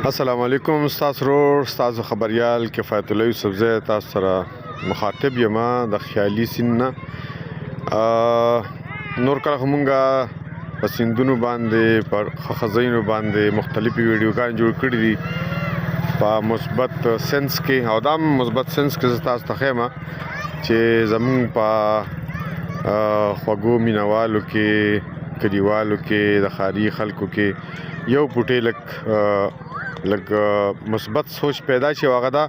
السلام علیکم تاسو ورور تاسو خبريال کفایت الله یوسف زه تاسو سره مخاطب یم د خیالي سین نه نور کله مونږه په سیندونو باندې پر خزینو باندې مختلفي ویډیوګان جوړ کړي دي په مثبت سنس کې او دا مثبت سنس کې تاسو ته خیمه چې زمون په خوګو مینوالو کې کډیوالو کې د خاري خلکو کې یو پټې لګ مثبت سوچ پیدا شي واغه دا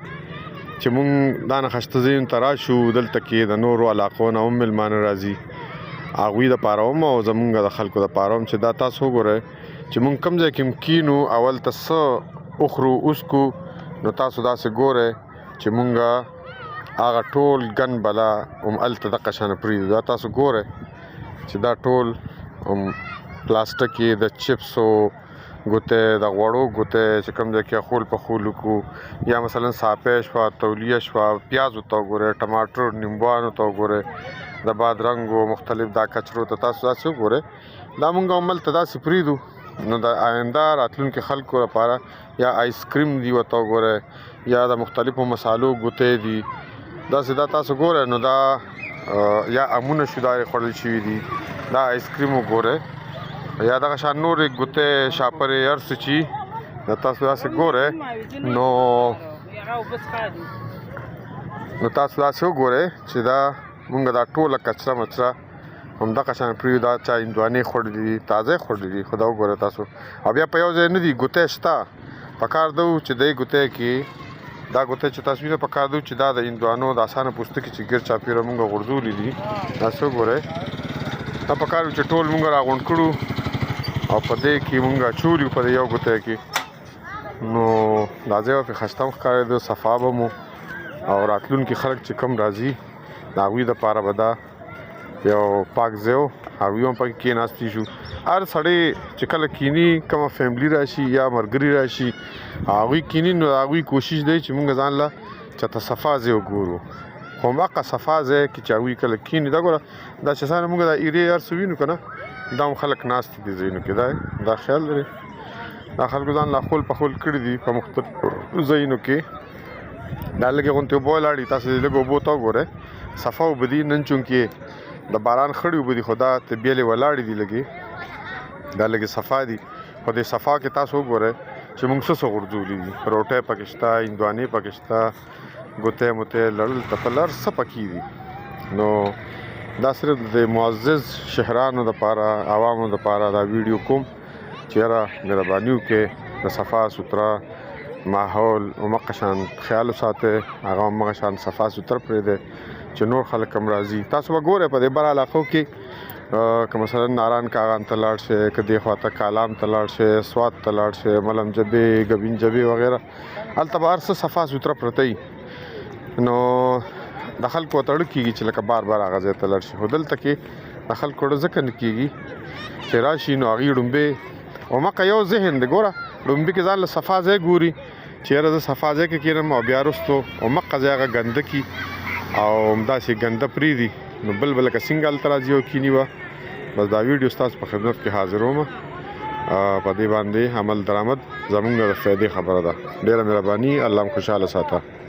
چې مونږ دا نه خسته زین تراشو دلته کې د نورو علاقو نه هم ملمان راځي اغوی د پاروم او زمونږ د خلکو د پاروم چې دا تاسو وګورئ چې مونږ کم ځای کې کینو اول تاسو اخرو اوسکو نو تاسو دا سه ګورئ چې مونږه هغه ټول ګن بلا الته د قشانه پری دا تاسو ګورئ چې دا ټول پلاستیکي د چپسو ګوته د غوړو ګوته چې کوم ځای کې خول په خول کو یا مثلا ساپې شو تولیه شو پیاز او تو ګوره ټماټر نیمبوانو تو ګوره د بادرنګو مختلف دا کچرو ته تاسو ګوره دا مونږ عمل تدا سپریدو نو د آینده راتلونکو خلکو لپاره یا آیس کریم دی وته ګوره یا د مختلفو مصالو ګوته دي دا سیدا تاسو ګوره نو دا یا امونه شودای خورل شي دي دا آیس کریم ګوره یا دغه شان نور ګوته شاپره ارس چی د تاسو داسې ګوره نو تاسو داسې ګوره چې دا مونږ دا ټوله کچره مچره هم دغه شان پریو دا چا اندوانې خوړلې دي تازه خوړلې دي خدا وګوره تاسو او بیا په یو ځای نه دي ګوته شته پکار دو چې دی ګوته کې دا ګوته چې تاسو نه پکار دو چې دا د اندوانو د اسانه پوستکي چې ګر چاپیره مونږ غرزولې دي تاسو ګوره دا پکار چې ټول مونږ راغونډ کړو او په دې کې مونږه چوری په یو ګوته کې نو لازم په خستم ښکارې د صفابه مو او راتلونکي خلک چې کم راځي ناوی د پاره بدا یو پاک زیو او یو په کې ناشتي شو هر سړی چې کله کینی کوم فیملی راشي یا مرګري راشي هغه کینی نو هغه کوشش دی چې مونږ ځان لا چې صفا زیو ګورو خو ماقه صفا زه کې چاوي کله کینی دا ګوره دا چې سانه مونږ د ایری ار سوینو کنه دا خلک ناست دي زینو کې دا خیال لري دا خلکو ځان لا خپل په خپل کړی دي په مختلف زینو کې دا لګي غونته بولاړي تاسو لګو بوتو ګوره صفا وبدي نن چونکې د باران خړی وبدي خدا ته بیلې ولاړي دي لګي دا لګي صفا دي خو دې صفا کې تاسو ګوره چې موږ څه غورځولې دي روټه پاکستان اندواني پاکستان ګوته مته لړل تپلر سپکی دي نو دا صرف د معزز شهرانو د پاره عوامو د پاره دا ویډیو کوم چیرې مهربانيو کې د صفا سوترا ماحول او مقشان خیال ساته هغه مقشان صفا سوتر پرې ده چې نور خلک هم راځي تاسو وګوره په دې بر علاقو کې که مثلا ناران کاغان تلاړ شه کدي خواته کالام تلاړ شه سواد تلاړ شه ملم جبه غبین جبه وغیرہ التبار سره صفا سوترا پرتای نو د خلکو تړ کیږي چې لکه بار بار اغازه تلل شي هدل تکي د خلکو ځکه نه کیږي چې راشي نو اغي ډمبه او مکه یو ذهن د ګوره ډمبه کې ځان له صفا ځای ګوري چې راز صفا ځای کې کېرم او بیا رستو او مکه ځایغه ګندکی او همداسې ګنده پری دي نو بل که سنگل ترازی او کینی وا بس دا ویډیو تاسو په خدمت کې حاضروم په دې باندې عمل درآمد زمونږ د فائدې خبره ده ډیره مهرباني الله خوشاله ساته